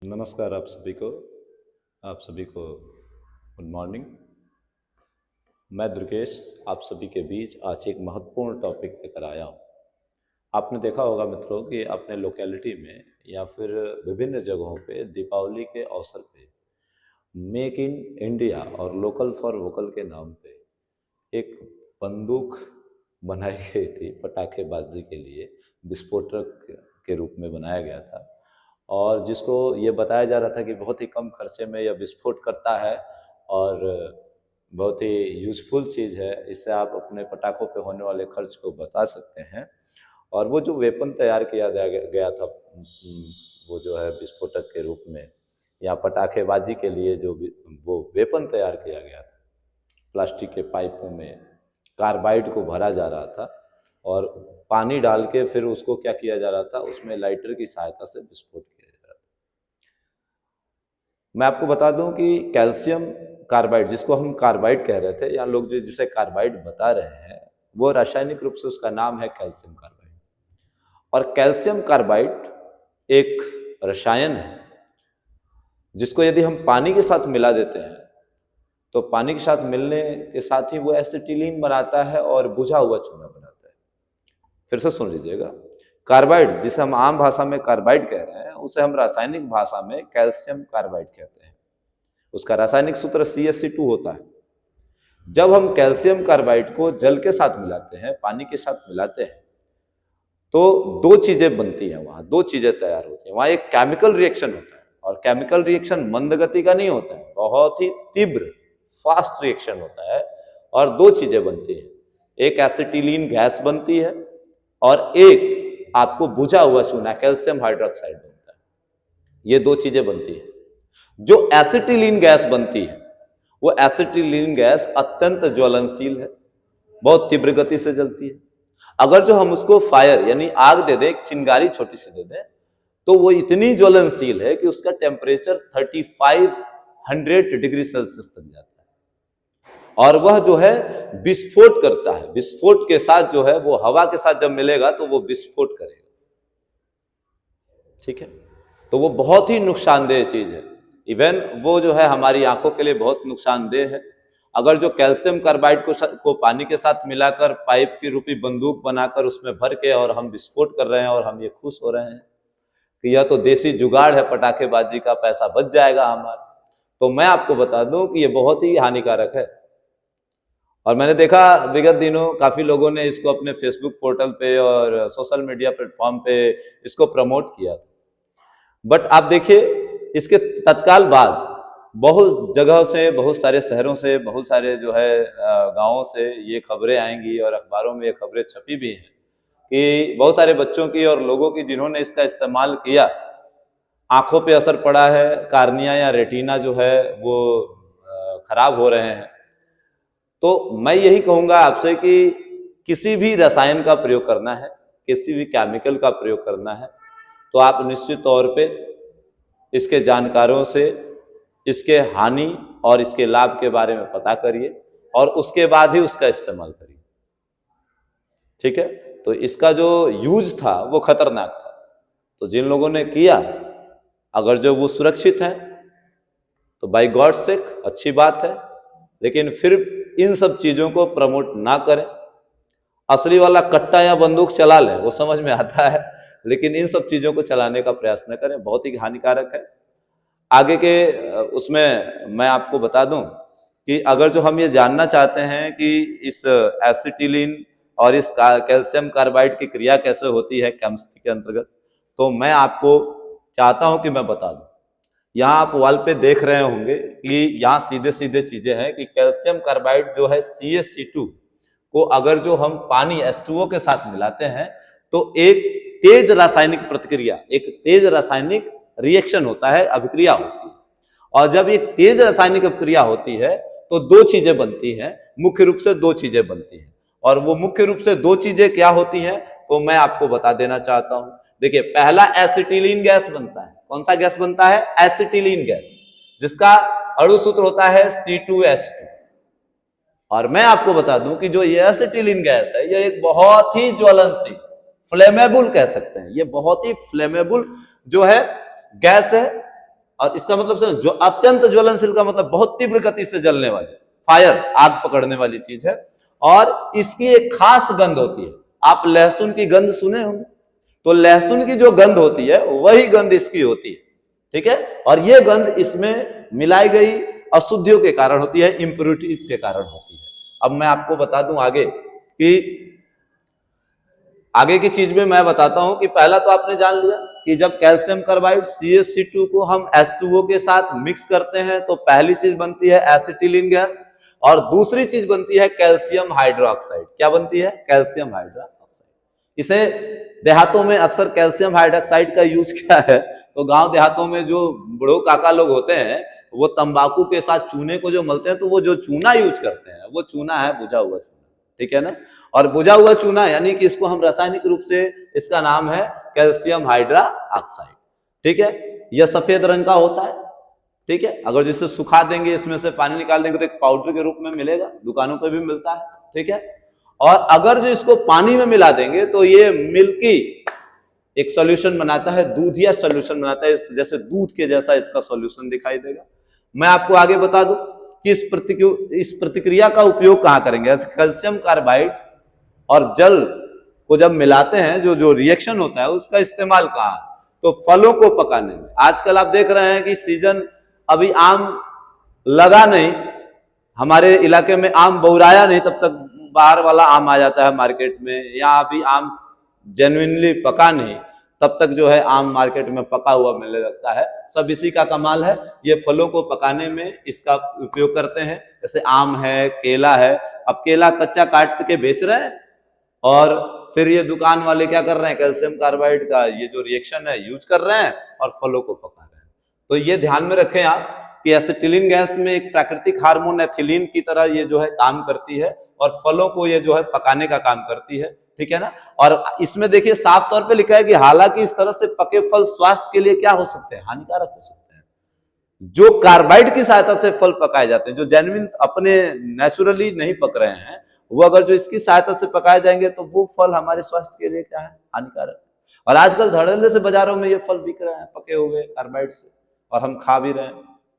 नमस्कार आप सभी को गुड मॉर्निंग। मैं दुर्गेश आप सभी के बीच आज एक महत्वपूर्ण टॉपिक लेकर आया हूँ। आपने देखा होगा मित्रों कि अपने लोकेलिटी में या फिर विभिन्न जगहों पे दीपावली के अवसर पे मेक इन इंडिया और लोकल फॉर वोकल के नाम पे एक बंदूक बनाई गई थी पटाखेबाजी के लिए, विस्फोटक के रूप में बनाया गया था और जिसको ये बताया जा रहा था कि बहुत ही कम खर्चे में यह विस्फोट करता है और बहुत ही यूजफुल चीज़ है। इससे आप अपने पटाखों पे होने वाले खर्च को बचा सकते हैं। और वो जो वेपन तैयार किया गया था वो जो है विस्फोटक के रूप में या पटाखेबाजी के लिए वो वेपन तैयार किया गया था, प्लास्टिक के पाइपों में कार्बाइड को भरा जा रहा था और पानी डाल के फिर उसको क्या किया जा रहा था, उसमें लाइटर की सहायता से विस्फोट किया जा रहा था। मैं आपको बता दूं कि कैल्शियम कार्बाइड, जिसको हम कार्बाइड कह रहे थे या लोग जो जिसे कार्बाइड बता रहे हैं, वो रासायनिक रूप से उसका नाम है कैल्शियम कार्बाइड। और कैल्शियम कार्बाइड एक रसायन है जिसको यदि हम पानी के साथ मिला देते हैं तो पानी के साथ मिलने के साथ ही वो एसिटिलीन बनाता है और बुझा हुआ चूना बनाता है। फिर से सुन लीजिएगा, कार्बाइड जिसे हम आम भाषा में कार्बाइड कह रहे हैं उसे हम रासायनिक भाषा में कैल्शियम कार्बाइड कहते हैं। उसका रासायनिक सूत्र CaC2 होता है। जब हम कैल्शियम कार्बाइड को जल के साथ मिलाते हैं, पानी के साथ मिलाते हैं, तो दो चीजें बनती हैं, वहां दो चीजें तैयार होती हैं। वहां एक केमिकल रिएक्शन होता है और केमिकल रिएक्शन मंद गति का नहीं होता है, बहुत ही तीव्र फास्ट रिएक्शन होता है और दो चीजें बनती हैं। एक एसिटिलीन गैस बनती है और एक आपको बुझा हुआ चूना कैल्शियम हाइड्रोक्साइड बनता है। ये दो चीजें बनती है। जो एसिटिलीन गैस बनती है वो एसिटिलीन गैस अत्यंत ज्वलनशील है, बहुत तीव्र गति से जलती है। अगर जो हम उसको फायर यानी आग दे दें, एक चिंगारी छोटी सी दे दें, तो वो इतनी ज्वलनशील है कि उसका टेम्परेचर 3500 डिग्री सेल्सियस तक जाता है और वह जो है विस्फोट करता है। विस्फोट के साथ जो है वो हवा के साथ जब मिलेगा तो वो विस्फोट करेगा। ठीक है, तो वो बहुत ही नुकसानदेह चीज है। इवन वो जो है हमारी आंखों के लिए बहुत नुकसानदेह है। अगर जो कैल्शियम कार्बाइड को पानी के साथ मिलाकर पाइप की रूपी बंदूक बनाकर उसमें भर के और हम विस्फोट कर रहे हैं और हम ये खुश हो रहे हैं कि यह तो देसी जुगाड़ है, पटाखेबाजी का पैसा बच जाएगा हमारा, तो मैं आपको बता दूं कि ये बहुत ही हानिकारक है। और मैंने देखा विगत दिनों काफी लोगों ने इसको अपने फेसबुक पोर्टल पे और सोशल मीडिया प्लेटफॉर्म पे इसको प्रमोट किया था। बट आप देखिए इसके तत्काल बाद बहुत जगह से, बहुत सारे शहरों से, बहुत सारे जो है गांवों से ये खबरें आएंगी और अखबारों में ये खबरें छपी भी हैं कि बहुत सारे बच्चों की और लोगों की जिन्होंने इसका इस्तेमाल किया, आंखों पे असर पड़ा है, कार्निया या रेटिना जो है वो खराब हो रहे हैं। तो मैं यही कहूंगा आपसे कि किसी भी रसायन का प्रयोग करना है, किसी भी केमिकल का प्रयोग करना है, तो आप निश्चित तौर पे इसके जानकारों से इसके हानि और इसके लाभ के बारे में पता करिए और उसके बाद ही उसका इस्तेमाल करिए। ठीक है, तो इसका जो यूज था वो खतरनाक था। तो जिन लोगों ने किया, अगर जो वो सुरक्षित हैं तो बाय गॉड सेक अच्छी बात है, लेकिन फिर इन सब चीजों को प्रमोट ना करें। असली वाला कट्टा या बंदूक चला लें, वो समझ में आता है, लेकिन इन सब चीजों को चलाने का प्रयास न करें, बहुत ही हानिकारक है। आगे के उसमें मैं आपको बता दूं कि अगर जो हम ये जानना चाहते हैं कि इस एसिटिलीन और इस कैल्शियम कार्बाइड की क्रिया कैसे होती है केमिस्ट्री के अंतर्गत, तो मैं आपको चाहता हूं कि मैं बता दूं। यहाँ आप वॉल पे देख रहे होंगे कि यहाँ सीधे सीधे चीजें हैं कि कैल्शियम कार्बाइड जो है CaC2 को अगर जो हम पानी H2O के साथ मिलाते हैं तो एक तेज रासायनिक प्रतिक्रिया, एक तेज रासायनिक रिएक्शन होता है, अभिक्रिया होती है। और जब एक तेज रासायनिक अभिक्रिया होती है तो दो चीजें बनती हैं, मुख्य रूप से दो चीजें बनती हैं। और वो मुख्य रूप से दो चीजें क्या होती हैं तो मैं आपको बता देना चाहता हूं। देखिए, पहला एसिटिलीन गैस बनता है। कौन सा गैस बनता है? एसिटिलीन गैस, जिसका अणु सूत्र होता है C2H2। और मैं आपको बता दूं कि जो ये एसिटिलीन गैस है ये एक बहुत ही ज्वलनशील, फ्लेमेबल कह सकते हैं, ये बहुत ही फ्लेमेबल जो है गैस है और इसका मतलब जो अत्यंत ज्वलनशील का मतलब बहुत तीव्र गति से जलने वाली, फायर, आग पकड़ने वाली चीज है। और इसकी एक खास गंध होती है। आप लहसुन की गंध सुने होंगे, तो लहसुन की जो गंध होती है वही गंध इसकी होती है, ठीक है। और ये गंध इसमें मिलाई गई अशुद्धियों के कारण होती है, इंप्योरिटीज के कारण होती है। अब मैं आपको बता दूं आगे की चीज में मैं बताता हूं कि पहला तो आपने जान लिया कि जब कैल्शियम कार्बाइड CaC2 को हम H2O के साथ मिक्स करते हैं तो पहली चीज बनती है एसिटिलीन गैस, और दूसरी चीज बनती है कैल्शियम हाइड्रोक्साइड। क्या बनती है? Calcium hydroxide. इसे देहातों में अक्सर कैल्शियम हाइड्रोक्साइड का यूज क्या है, तो गांव देहातों में जो बड़ो काका लोग होते हैं वो तंबाकू के साथ चूने को जो मलते हैं तो वो जो चूना यूज करते हैं वो चूना है बुझा हुआ चूना, ठीक है ना। और बुझा हुआ चूना यानी कि इसको हम रासायनिक रूप से, इसका नाम है कैल्शियम हाइड्रोक्साइड, ठीक है। यह सफेद रंग का होता है, ठीक है। अगर जिसे सुखा देंगे, इसमें से पानी निकाल देंगे तो एक पाउडर के रूप में मिलेगा, दुकानों पर भी मिलता है, ठीक है। और अगर जो इसको पानी में मिला देंगे तो ये मिल्की एक सॉल्यूशन बनाता है, दूधिया सॉल्यूशन बनाता है, जैसे दूध के जैसा इसका सॉल्यूशन दिखाई देगा। मैं आपको आगे बता दूं कि इस प्रतिक्रिया का उपयोग कहां करेंगे। कैल्शियम कार्बाइड और जल को जब मिलाते हैं, जो रिएक्शन होता है उसका इस्तेमाल कहां है, तो फलों को पकाने में। आजकल आप देख रहे हैं कि सीजन अभी आम लगा नहीं, हमारे इलाके में आम बहुराया नहीं, तब तक बाहर वाला आम आ जाता है मार्केट में, या अभी आम जेन्युइनली पका नहीं, तब तक जो है आम मार्केट में पका हुआ मिलने लगता है। सब इसी का कमाल है, ये फलों को पकाने में इसका उपयोग करते हैं। जैसे आम है, केला है, अब केला कच्चा काट के बेच रहे हैं और फिर ये दुकान वाले क्या कर रहे हैं, कैल्शियम कार्बाइड का ये जो रिएक्शन है यूज कर रहे हैं और फलों को पका रहे हैं। तो ये ध्यान में रखें आप कि एसिटिलीन गैस में एक प्राकृतिक हार्मोन एथिलीन की तरह ये जो है काम करती है और फलों को ये जो है पकाने का काम करती है, ठीक है ना। और इसमें देखिए साफ तौर पे लिखा है कि हालांकि इस तरह से पके फल स्वास्थ्य के लिए क्या हो सकते हैं, हानिकारक हो सकते हैं। जो कार्बाइड की सहायता से फल पकाए जाते हैं, जो जेन्युइन अपने नेचुरली नहीं पक रहे हैं, वो अगर जो इसकी सहायता से पकाए जाएंगे तो वो फल हमारे स्वास्थ्य के लिए क्या है, हानिकारक। और आजकल धड़ल्ले से बाजारों में ये फल बिक रहे हैं पके हुए कार्बाइड से, और हम खा भी रहे हैं,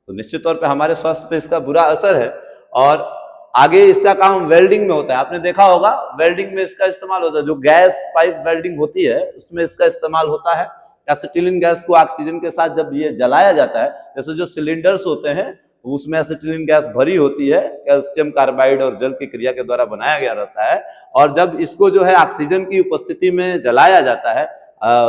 तो निश्चित तौर पे हमारे स्वास्थ्य पे इसका बुरा असर है। और आगे इसका काम वेल्डिंग में होता है, आपने देखा होगा वेल्डिंग में इसका इस्तेमाल होता है, जो गैस पाइप वेल्डिंग होती है उसमें इसका इस्तेमाल होता है। एसिटिलीन गैस को ऑक्सीजन के साथ जब ये जलाया जाता है, जैसे जो सिलेंडर्स होते हैं उसमें एसिटिलीन गैस भरी होती है, कैल्शियम कार्बाइड और जल की क्रिया के द्वारा बनाया गया रहता है, और जब इसको जो है ऑक्सीजन की उपस्थिति में जलाया जाता है,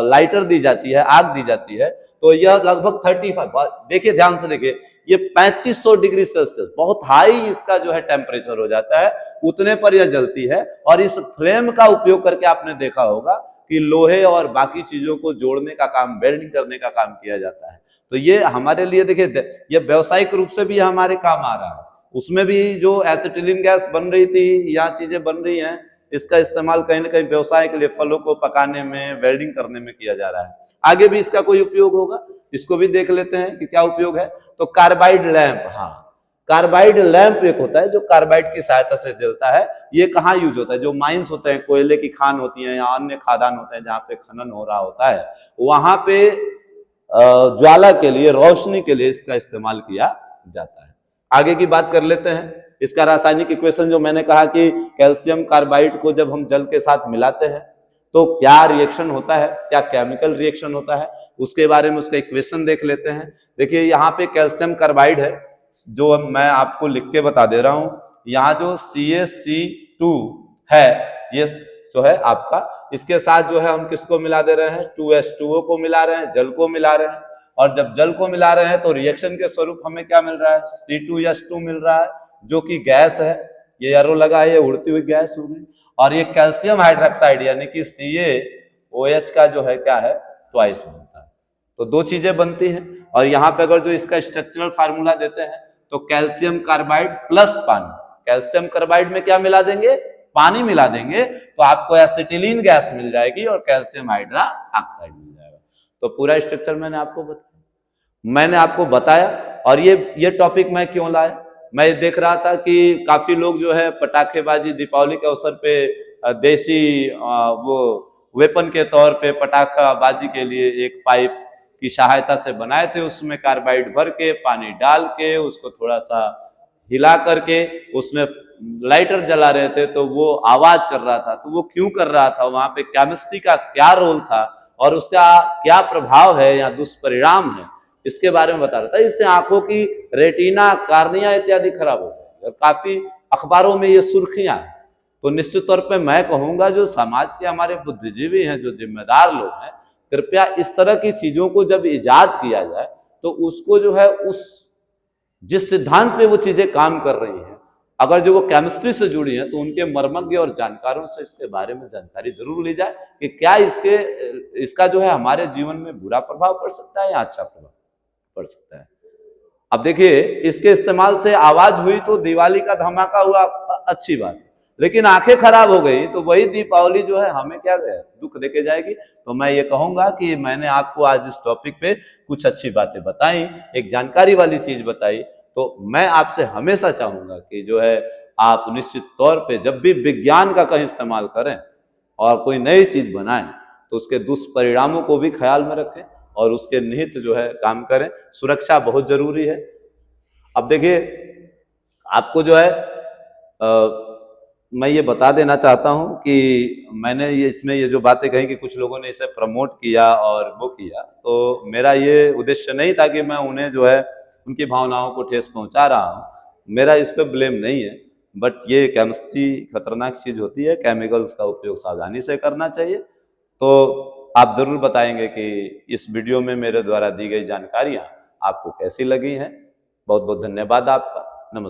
लाइटर दी जाती है, आग दी जाती है, तो यह लगभग 35, देखिए ध्यान से देखिए, ये 3500 डिग्री सेल्सियस, बहुत हाई इसका जो है टेम्परेचर हो जाता है, उतने पर यह जलती है। और इस फ्लेम का उपयोग करके आपने देखा होगा कि लोहे और बाकी चीजों को जोड़ने का काम, वेल्डिंग करने का काम किया जाता है। तो ये हमारे लिए देखिए, ये व्यवसायिक रूप से भी हमारे काम आ रहा है। उसमें भी जो एसिटिलीन गैस बन रही थी या चीजें बन रही हैं, इसका इस्तेमाल कहीं ना कहीं व्यवसाय के लिए फलों को पकाने में, वेल्डिंग करने में किया जा रहा है। आगे भी इसका कोई उपयोग होगा, इसको भी देख लेते हैं कि क्या उपयोग है। तो कार्बाइड लैंप, हाँ, कार्बाइड लैंप एक होता है जो कार्बाइड की सहायता से जलता है। ये कहाँ यूज होता है, जो माइंस होते हैं, कोयले की खान होती है या अन्य खादान होते हैं जहाँ पे खनन हो रहा होता है, वहां पे ज्वाला के लिए, रोशनी के लिए इसका इस्तेमाल किया जाता है। आगे की बात कर लेते हैं। इसका रासायनिक इक्वेशन जो मैंने कहा कि कैल्शियम कार्बाइड को जब हम जल के साथ मिलाते हैं तो क्या रिएक्शन होता है, क्या केमिकल रिएक्शन होता है, उसके बारे में उसका इक्वेशन देख लेते हैं। देखिए यहाँ पे कैल्शियम कार्बाइड है, जो मैं आपको लिख के बता दे रहा हूं। यहाँ जो CaC2 है, ये जो है आपका, इसके साथ जो है हम किसको मिला दे रहे हैं, 2H2O को मिला रहे हैं, जल को मिला रहे हैं। और जब जल को मिला रहे हैं तो रिएक्शन के स्वरूप हमें क्या मिल रहा है, C2H2 मिल रहा है, जो कि गैस है। ये एरो लगा है, ये उड़ती हुई गैस हो गई। और ये कैल्शियम हाइड्रोक्साइड यानी कि CaOH का जो है क्या है, ट्वाइस बनता है। तो दो चीजें बनती हैं। और यहाँ पे अगर जो इसका स्ट्रक्चरल फार्मूला देते हैं तो कैल्शियम कार्बाइड प्लस पानी, कैल्शियम कार्बाइड में क्या मिला देंगे, पानी मिला देंगे, तो आपको एसिटिलीन गैस मिल जाएगी और कैल्शियम हाइड्रोक्साइड मिल जाएगा। तो पूरा स्ट्रक्चर मैंने आपको बताया। और ये टॉपिक मैं क्यों लाया, मैं देख रहा था कि काफी लोग जो है पटाखेबाजी, दीपावली के अवसर पे देसी वो वेपन के तौर पे पटाखा बाजी के लिए एक पाइप की सहायता से बनाए थे, उसमें कार्बाइड भर के पानी डाल के उसको थोड़ा सा हिला करके उसमें लाइटर जला रहे थे, तो वो आवाज कर रहा था। तो वो क्यों कर रहा था, वहां पे केमिस्ट्री का क्या रोल था और उसका क्या प्रभाव है या दुष्परिणाम है, इसके बारे में बता रहा था। इससे आंखों की रेटिना, कार्निया इत्यादि खराब हो जाएगी और काफी अखबारों में ये सुर्खियां हैं। तो निश्चित तौर पे मैं कहूंगा जो समाज के हमारे बुद्धिजीवी हैं, जो जिम्मेदार लोग हैं, कृपया इस तरह की चीजों को जब इजाद किया जाए तो उसको जो है उस जिस सिद्धांत पे वो चीजें काम कर रही हैं, अगर जो वो केमिस्ट्री से जुड़ी हैं, तो उनके मर्मज्ञ और जानकारों से इसके बारे में जानकारी जरूर ली जाए कि क्या इसका जो है हमारे जीवन में बुरा प्रभाव पड़ सकता है या अच्छा प्रभाव पड़ सकता है। अब देखिए, इसके इस्तेमाल से आवाज हुई तो दिवाली का धमाका हुआ, अच्छी बात, लेकिन आंखें खराब हो गई तो वही दीपावली जो है हमें क्या दुख देके जाएगी। तो मैं ये कहूंगा कि मैंने आपको आज इस टॉपिक पे कुछ अच्छी बातें बताई, एक जानकारी वाली चीज बताई। तो मैं आपसे हमेशा चाहूंगा कि जो है आप निश्चित तौर पे जब भी विज्ञान का कहीं इस्तेमाल करें और कोई नई चीज बनाएं तो उसके दुष्परिणामों को भी ख्याल में रखें और उसके निहित जो है काम करें। सुरक्षा बहुत जरूरी है। अब देखिए, आपको जो है मैं ये बता देना चाहता हूं कि मैंने इसमें ये जो बातें कही कि कुछ लोगों ने इसे प्रमोट किया और वो किया, तो मेरा ये उद्देश्य नहीं था कि मैं उन्हें जो है उनकी भावनाओं को ठेस पहुंचा रहा हूं। मेरा इस पर ब्लेम नहीं है, बट ये केमिस्ट्री खतरनाक चीज होती है, केमिकल्स का उपयोग सावधानी से करना चाहिए। तो आप जरूर बताएंगे कि इस वीडियो में मेरे द्वारा दी गई जानकारियां आपको कैसी लगी हैं। बहुत बहुत धन्यवाद आपका।